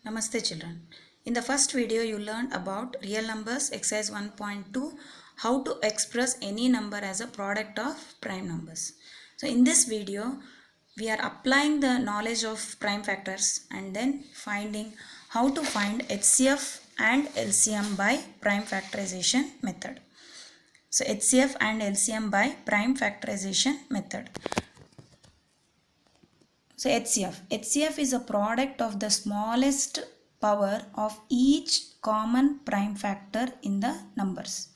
Namaste children. In the first video you learned about real numbers exercise 1.2, how to express any number as a product of prime numbers. So in this video we are applying the knowledge of prime factors and then finding how to find HCF and LCM by prime factorization method. So HCF and LCM by prime factorization method. So HCF is a product of the smallest power of each common prime factor in the numbers.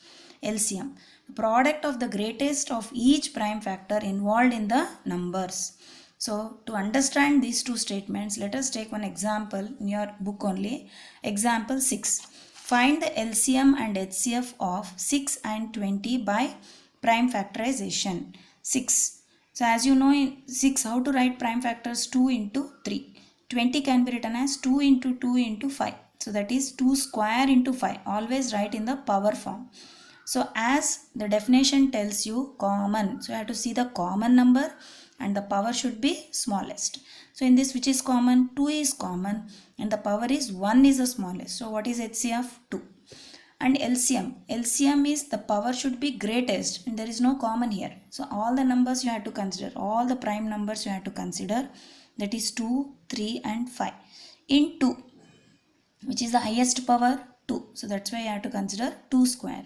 LCM, the product of the greatest of each prime factor involved in the numbers. So to understand these two statements, let us take one example in your book only. Example 6. Find the LCM and HCF of 6 and 20 by prime factorization. 6. So as you know in 6, how to write prime factors? 2 into 3. 20 can be written as 2 into 2 into 5. So that is 2 square into 5. Always write in the power form. So as the definition tells you, common. So you have to see the common number and the power should be smallest. So in this, which is common? 2 is common and the power is 1 is the smallest. So what is HCF? 2. And LCM is the power should be greatest and there is no common here. So all the numbers you have to consider, all the prime numbers you have to consider, that is 2, 3 and 5. In 2, which is the highest power? 2. So that's why you have to consider 2 square.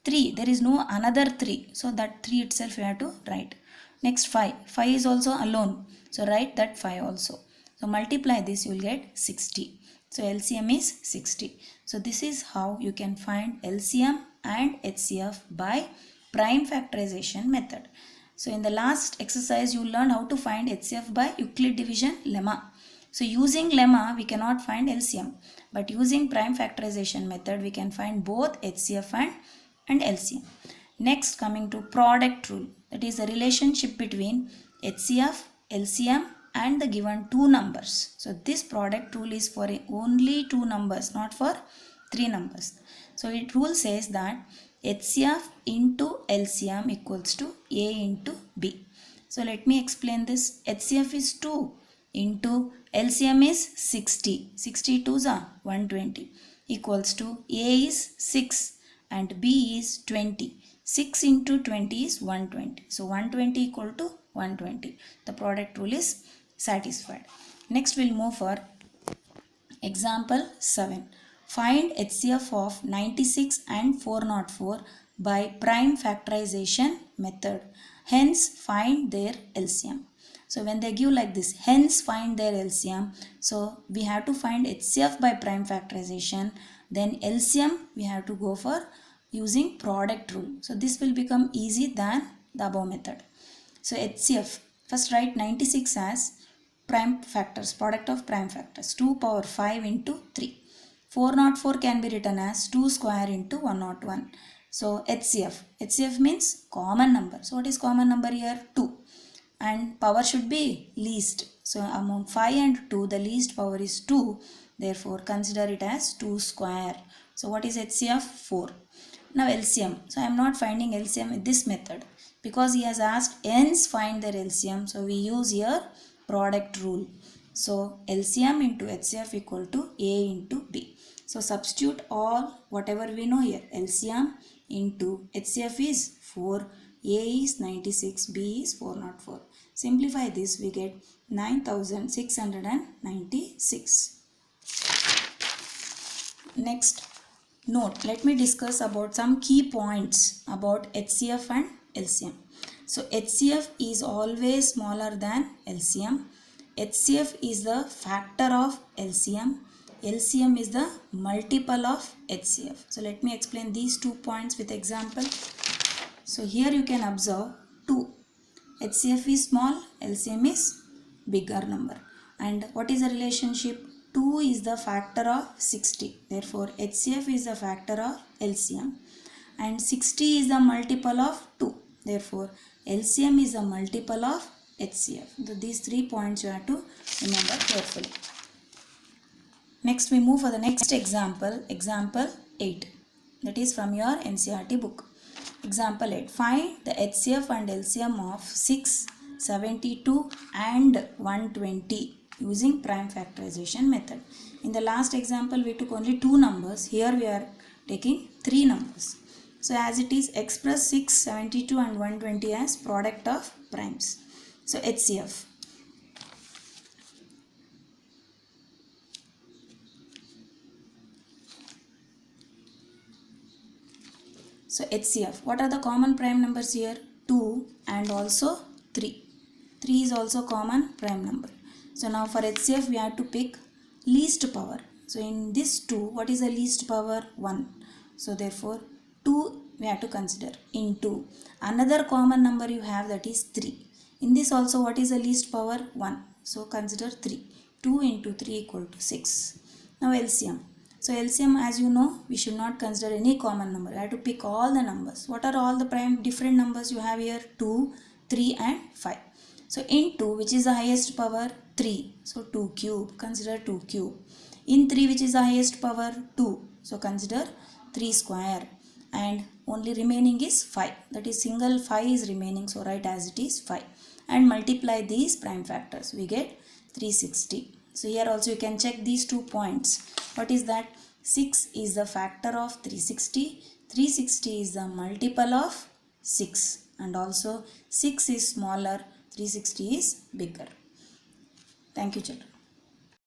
3, there is no another 3. So that 3 itself you have to write. Next 5. 5 is also alone. So write that 5 also. So multiply this, you will get 60. So LCM is 60. So this is how you can find LCM and HCF by prime factorization method. So in the last exercise you learned how to find HCF by Euclid division lemma. So using lemma we cannot find LCM, but using prime factorization method we can find both HCF and LCM. Next, coming to product rule, that is the relationship between HCF, LCM and the given two numbers. So this product rule is for only two numbers, not for three numbers. So it rule says that HCF into LCM equals to A into B. So let me explain this. HCF is 2 into LCM is 60. 62 is 120 equals to A is 6 and B is 20. 6 into 20 is 120. So 120 equal to 120. The product rule is satisfied. Next we'll move for example 7. Find HCF of 96 and 404 by prime factorization method. Hence find their LCM. So when they give like this, hence find their LCM. So we have to find HCF by prime factorization. Then LCM we have to go for using product rule. So this will become easy than the above method. So HCF, first write 96 as prime factors, product of prime factors, 2 power 5 into 3. 404 can be written as 2 square into 101. So HCF means common number. So what is common number here? 2. And power should be least. So among 5 and 2, the least power is 2. Therefore consider it as 2 square. So what is HCF? 4. Now LCM. So I am not finding LCM with this method because he has asked hence find their LCM. So we use here product rule. So LCM into HCF equal to A into B. So substitute all whatever we know here. LCM into HCF is 4, A is 96, B is 404. Simplify this, we get 9696. Next, note, let me discuss about some key points about HCF and LCM. So HCF is always smaller than LCM. HCF is the factor of LCM. LCM is the multiple of HCF. So let me explain these 2 points with example. So here you can observe 2. HCF is small, LCM is bigger number. And what is the relationship? 2 is the factor of 60. Therefore, HCF is the factor of LCM. And 60 is the multiple of 2. Therefore, LCM is a multiple of HCF. So these 3 points you have to remember carefully. Next we move for the next example, example 8. That is from your NCERT book. Example 8. Find the HCF and LCM of 6, 72 and 120 using prime factorization method. In the last example we took only 2 numbers. Here we are taking 3 numbers. So as it is, express 6, 72 and 120 as product of primes. So HCF. So HCF, what are the common prime numbers here? 2 and also 3. 3 is also common prime number. So now for HCF we have to pick least power. So in this 2, what is the least power? 1. So therefore 2 we have to consider into another common number you have, that is 3. In this also, what is the least power? 1. So consider 3. 2 into 3 equal to 6. Now LCM. So LCM, as you know, we should not consider any common number. I have to pick all the numbers. What are all the prime different numbers you have here? 2, 3 and 5. So in 2, which is the highest power? 3. So 2 cube. Consider 2 cube. In 3, which is the highest power? 2. So consider 3 square. And only remaining is 5. That is single 5 is remaining. So write as it is 5. And multiply these prime factors. We get 360. So here also you can check these 2 points. What is that? 6 is the factor of 360. 360 is the multiple of 6. And also 6 is smaller. 360 is bigger. Thank you, children.